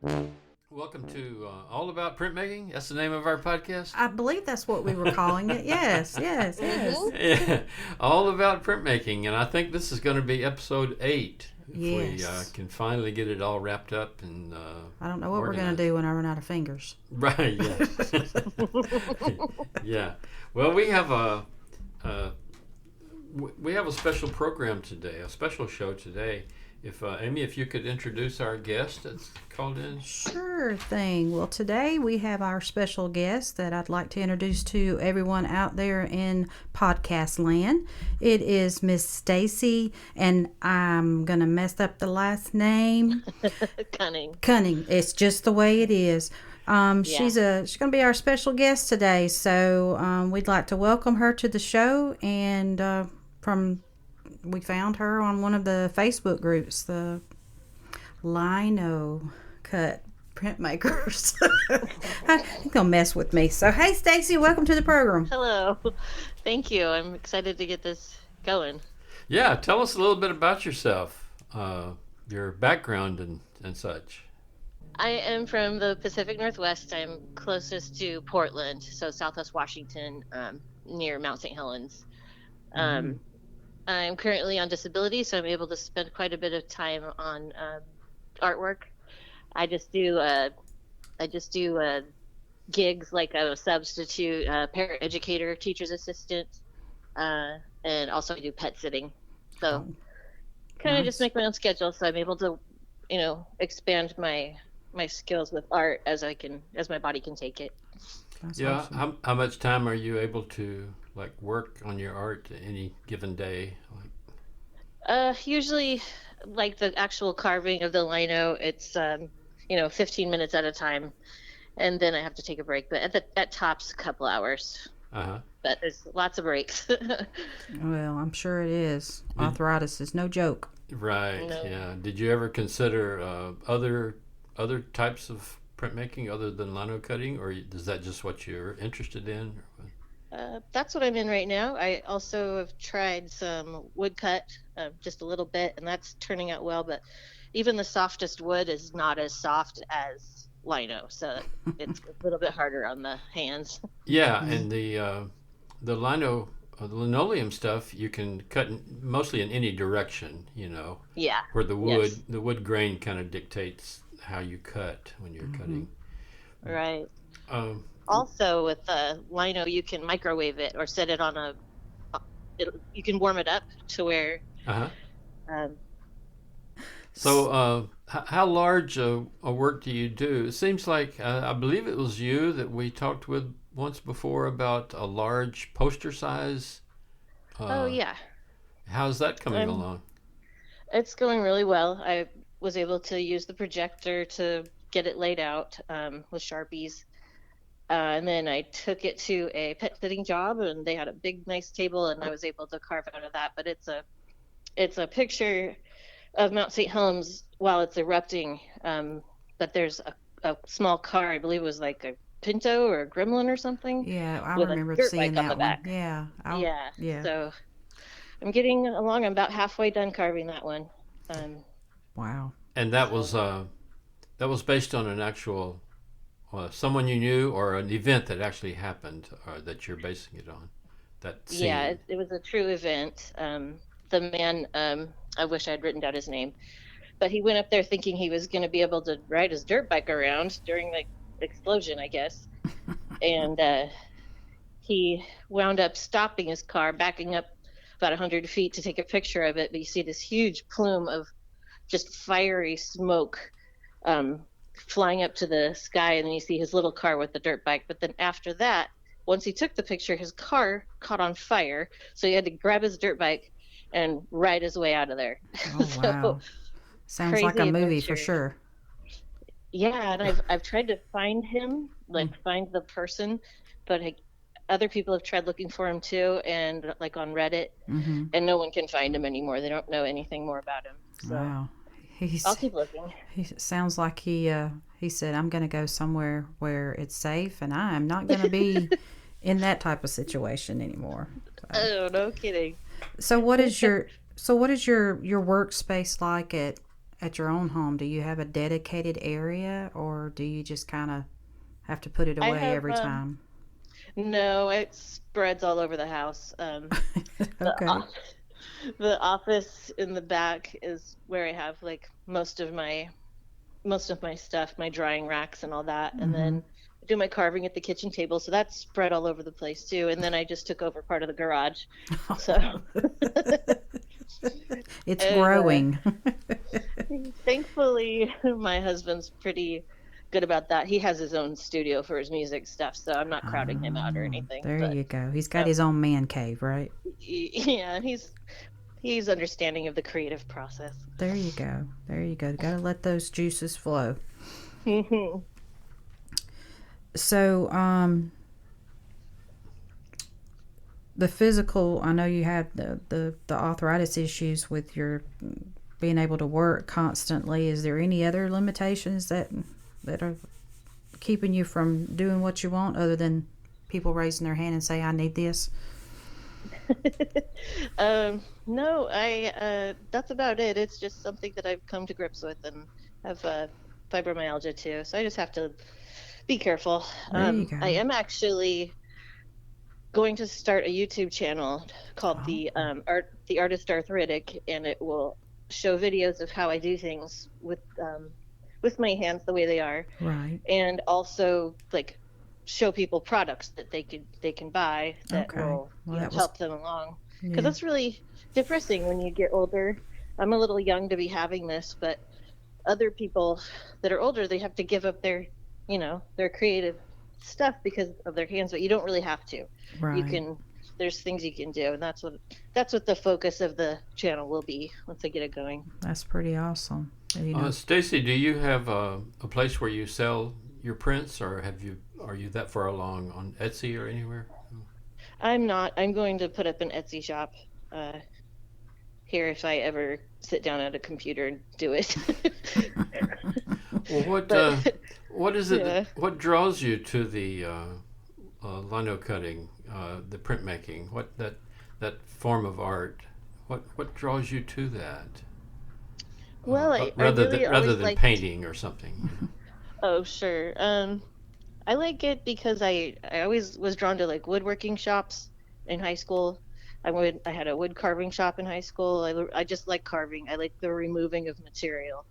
Welcome to All About Printmaking. That's the name of our podcast. I believe that's what we were calling it. Yes, yes, yes. Yeah, All About Printmaking, and I think this is going to be episode 8. If we Yes. can finally get it all wrapped up and I don't know what we're going organized. to do when I run out of fingers. Right? Yes. Yeah. Well, we have a special program today, a special show today. If Amy, if you could introduce our guest that's called in. Sure thing. Well, today we have our special guest that I'd like to introduce to everyone out there in podcast land. It is Miss Stacy, and I'm going to mess up the last name. Cunning. Kuning. It's just the way it is. She's going to be our special guest today, so we'd like to welcome her to the show. And we found her on one of the Facebook groups, the linocut printmakers. You're gonna mess with me. So hey, Stacy, welcome to the program. Hello. Thank you. I'm excited to get this going. Yeah, tell us a little bit about yourself, your background and such. I am from the Pacific Northwest. I'm closest to Portland, so Southwest Washington, near Mount St. Helens. I'm currently on disability, so I'm able to spend quite a bit of time on artwork. I just do gigs like a substitute paraeducator, teacher's assistant, and also I do pet sitting. So kind of just make my own schedule, so I'm able to, expand my skills with art as my body can take it. That's Yeah, awesome. how much time are you able to work on your art any given day? Usually, like the actual carving of the lino, it's 15 minutes at a time, and then I have to take a break. But at tops, a couple hours. But there's lots of breaks. Well, I'm sure it is. Arthritis is no joke. Right. No. Yeah. Did you ever consider other types of printmaking other than lino cutting, or is that just what you're interested in? That's what I'm in right now. I also have tried some woodcut, just a little bit, and that's turning out well. But even the softest wood is not as soft as lino, so it's a little bit harder on the hands. Yeah, and the linoleum stuff you can cut mostly in any direction. Yeah. Where the Yes. wood grain kind of dictates how you cut when you're cutting. Right. Um, Also, with lino, you can microwave it or set it on you can warm it up to where. Um, So, how large a work do you do? It seems like I believe it was you that we talked with once before about a large poster size. oh yeah, How's that coming Um, along? it's going really well. I was able to use the projector to get it laid out with Sharpies. And then I took it to a pet sitting job, and they had a big, nice table, and I was able to carve out of that. But it's a picture of Mount St. Helens while it's erupting. But there's a small car, I believe it was like a Pinto or a Gremlin or something. Yeah, I With a remember dirt seeing bike on that the one. back. Yeah. Yeah. So I'm getting along. I'm about halfway done carving that one. Wow. And that was based on an actual someone you knew or an event that actually happened, or that you're basing it on. That scene. Yeah, it was a true event. The man, I wish I'd written down his name, but he went up there thinking he was going to be able to ride his dirt bike around during the explosion, I guess. And he wound up stopping his car, backing up about 100 feet to take a picture of it. But you see this huge plume of just fiery smoke flying up to the sky, and then you see his little car with the dirt bike. But then after that, once he took the picture, his car caught on fire, so he had to grab his dirt bike and ride his way out of there. Oh, So, wow. Sounds like a crazy movie for adventure. sure. Yeah, and I've tried to find him, find the person, but other people have tried looking for him too, and like on Reddit, Mm-hmm. and no one can find him anymore. They don't know anything more about him. So Wow. I'll keep looking. He sounds like he said, I'm going to go somewhere where it's safe, and I am not going to be in that type of situation anymore. Oh, no kidding. So what is your workspace like at at your own home? Do you have a dedicated area, or do you just kind of have to put it I away have every time? no, it spreads all over the house. The Okay. the office in the back is where I have like most of my stuff, my drying racks and all that. And Mm-hmm. then I do my carving at the kitchen table, so that's spread all over the place too. And then I just took over part of the garage. So It's and growing. thankfully my husband's pretty good about that. He has his own studio for his music stuff, so I'm not crowding him out or anything. There But you go. He's got um, his own man cave, right? yeah, he's understanding of the creative process. There you go. There you go. Got to let those juices flow. So, the physical, I know you have the arthritis issues with your being able to work constantly. Is there any other limitations that are keeping you from doing what you want, other than people raising their hand and say, I need this? No, I that's about it. It's just something that I've come to grips with, and have fibromyalgia too. So I just have to be careful. There you go. I am actually going to start a YouTube channel called the Artist Arthritic, and it will show videos of how I do things with my hands the way they are, Right. and also like show people products that they can buy that Okay. will Well, that was help them along, because yeah. that's really depressing when you get older. I'm a little young to be having this, but other people that are older, they have to give up their their creative stuff because of their hands, but you don't really have to. You Right. can there's things you can do, and that's what the focus of the channel will be once I get it going. That's pretty awesome. You know, Stacy, do you have a place where you sell your prints, or are you that far along on Etsy or anywhere? I'm not. I'm going to put up an Etsy shop here if I ever sit down at a computer and do it. Well, what is it? Yeah. What draws you to the lino cutting, the printmaking? What that form of art? What draws you to that? Well, I rather really than always liked, painting or something. oh, sure. I like it because I always was drawn to like woodworking shops in high school. I had a wood carving shop in high school. I just like carving. I like the removing of material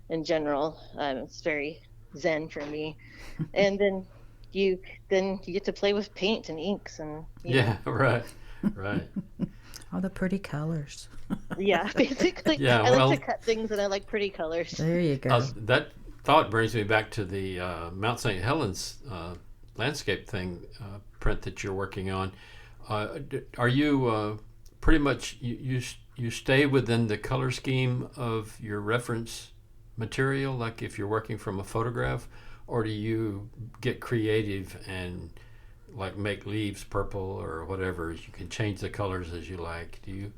in general. It's very zen for me. And then you get to play with paint and inks and Yeah, right. all the pretty colors. yeah, basically. Yeah, I well, like to cut things and I like pretty colors. There you go. that thought brings me back to the Mount St. Helens landscape print that you're working on. Are you pretty much you stay within the color scheme of your reference material, like if you're working from a photograph, or do you get creative and like make leaves purple or whatever? You can change the colors as you like. Do you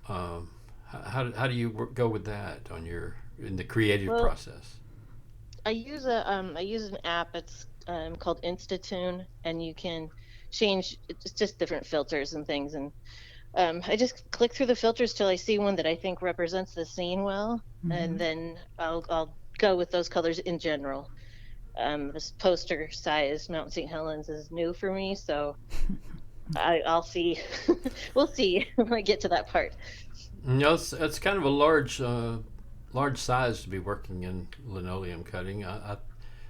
how do you go with that in the creative process? I use an app. It's called Instatune, and you can change. It's just different filters and things, and I just click through the filters till I see one that I think represents the scene well, and then I'll go with those colors in general. This poster size Mount St. Helens is new for me, so I'll see. We'll see when I get to that part. No, it's kind of a large size to be working in linoleum cutting.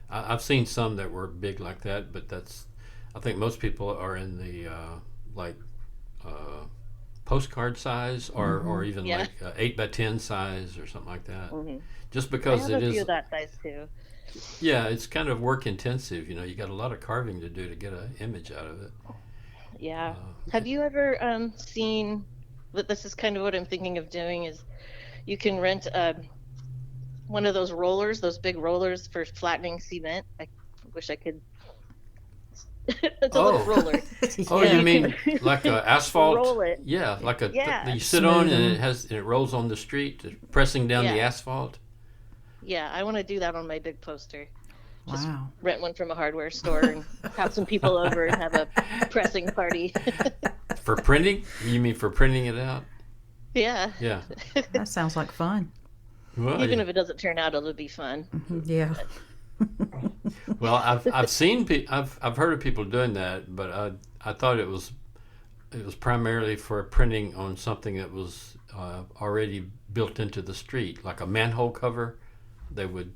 I've seen some that were big like that, but I think most people are in the postcard size or even Yeah. like 8x10 size or something like that. Just I because have it a few is, of that size too. yeah, it's kind of work intensive. You got a lot of carving to do to get an image out of it. Yeah. Have you ever seen? This is kind of what I'm thinking of doing. Is you can rent one of those rollers, those big rollers for flattening cement. I wish I could. It's a little roller. Oh, Yeah. you mean like a asphalt? Roll it. Yeah, like Yeah. that you sit on Smooth and it rolls on the street, pressing down the Yeah. asphalt. Yeah, I want to do that on my big poster. Just Wow. rent one from a hardware store and have some people over and have a pressing party. For printing? You mean for printing it out? Yeah. Yeah. That sounds like fun. Well, Even if it doesn't turn out, it'll be fun. Yeah. well, I've seen I've heard of people doing that, but I thought it was primarily for printing on something that was already built into the street, like a manhole cover. They would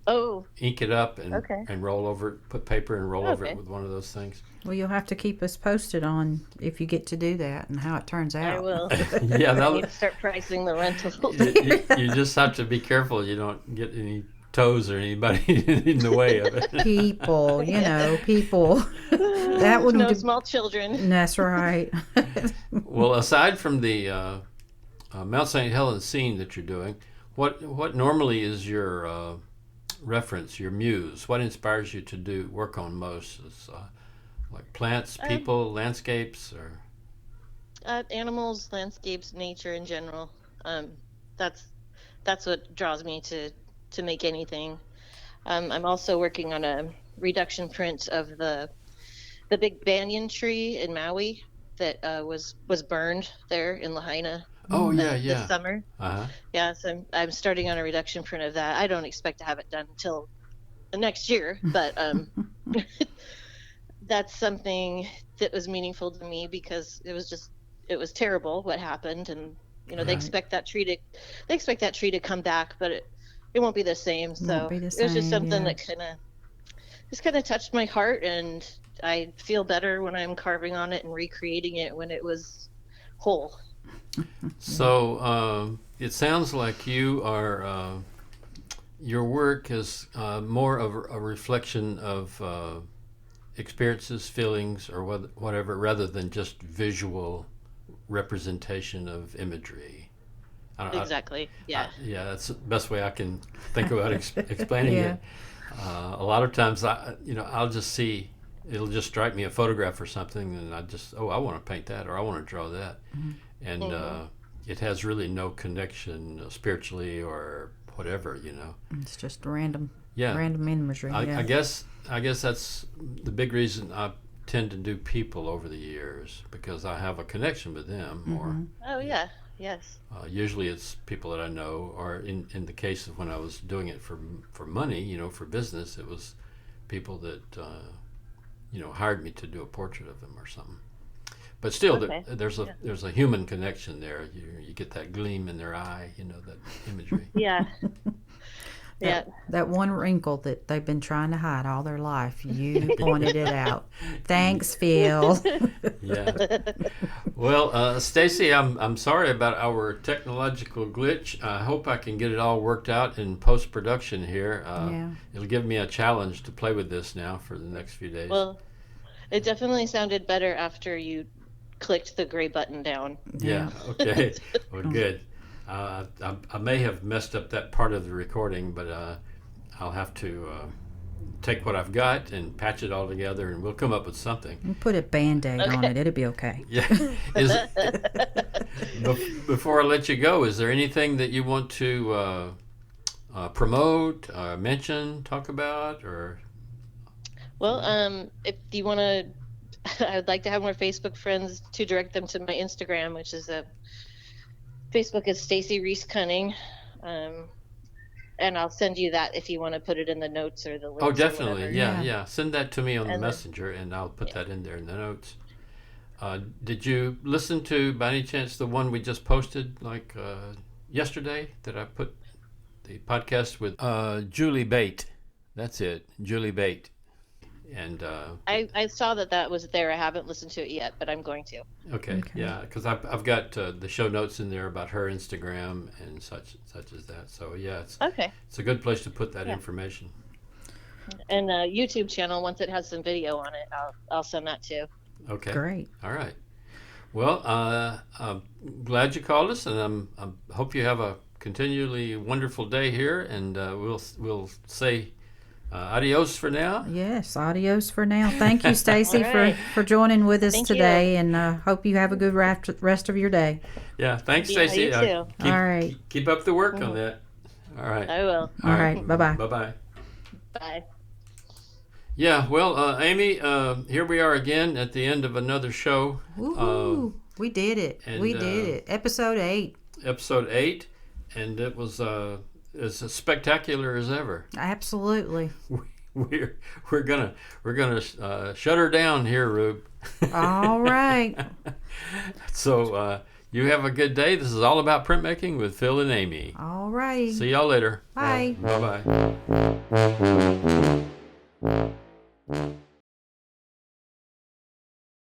ink it up and roll over it, put paper and roll over it with one of those things. Well, you'll have to keep us posted on if you get to do that and how it turns out. I will. Yeah, I need to start pricing the rentals. you just have to be careful you don't get any toes or anybody in the way of it. People. That wouldn't no small children. That's right. Well, aside from the Mount St. Helens scene that you're doing, what normally is your reference, your muse? What inspires you to work on most? Is, like plants, people, landscapes, or animals, landscapes, nature in general. That's what draws me to make anything. I'm also working on a reduction print of the big banyan tree in Maui that was burned there in Lahaina. Oh yeah, this summer. Uh-huh. Yeah, so I'm starting on a reduction print of that. I don't expect to have it done until the next year, but that's something that was meaningful to me because it was terrible what happened, and they expect that tree to come back, but it won't be the same. So it was just something that kind of touched my heart, and I feel better when I'm carving on it and recreating it when it was whole. So it sounds like you are your work is more of a reflection of experiences, feelings, or whatever, rather than just visual representation of imagery. Exactly. Yeah. Yeah, that's the best way I can think about explaining it. A lot of times, I'll just see. It'll just strike me a photograph or something, and I want to paint that, or I want to draw that. Mm-hmm. And it has really no connection spiritually or whatever, It's just random imagery. I guess that's the big reason I tend to do people over the years, because I have a connection with them. Mm-hmm. Oh yeah, yes. Usually it's people that I know, or in the case of when I was doing it for money, for business, it was people that hired me to do a portrait of them or something. But still, there's a human connection there. You get that gleam in their eye, that imagery. Yeah. That one wrinkle that they've been trying to hide all their life, you pointed it out. Thanks, Phil. Yeah. Well, Stacy, I'm sorry about our technological glitch. I hope I can get it all worked out in post-production here. It'll give me a challenge to play with this now for the next few days. Well, it definitely sounded better after you clicked the gray button down. Yeah. Okay. Well, good. I may have messed up that part of the recording, but I'll have to take what I've got and patch it all together, and we'll come up with something. You put a Band-Aid on it. It'll be okay. Yeah. Before I let you go, is there anything that you want to promote, mention, talk about, or? Well, if you want to, I would like to have more Facebook friends to direct them to my Instagram, which is Facebook is Stacy Kuning, and I'll send you that if you want to put it in the notes or the links. Oh, definitely, or yeah. Send that to me on the messenger, and I'll put that in there in the notes. Did you listen to, by any chance, the one we just posted yesterday that I put the podcast with Julie Bate? That's it, Julie Bate. And I saw that was there. I haven't listened to it yet, but I'm going to. Okay. Yeah, because I've got the show notes in there about her Instagram and such as that. So yeah, it's a good place to put that information. And YouTube channel, once it has some video on it, I'll send that too. Okay. Great. All right. Well, I'm glad you called us, and I hope you have a continually wonderful day here. And we'll say. Adios for now. Yes, adios for now. Thank you, Stacy, right. for joining with us Thank today, and hope you have a good rest of your day. Yeah, thanks, Stacy. You too. All right. Keep up the work on that. All right. I will. All right. Bye-bye. Bye-bye. Bye. Yeah, well, Amy, here we are again at the end of another show. Woo-hoo. We did it. We did it. Episode 8. Episode 8, and it was as spectacular as ever. Absolutely. We're gonna shut her down here, Rube. All right. So you have a good day. This is All About Printmaking with Phil and Amy. All righty. See y'all later. Bye. Bye bye.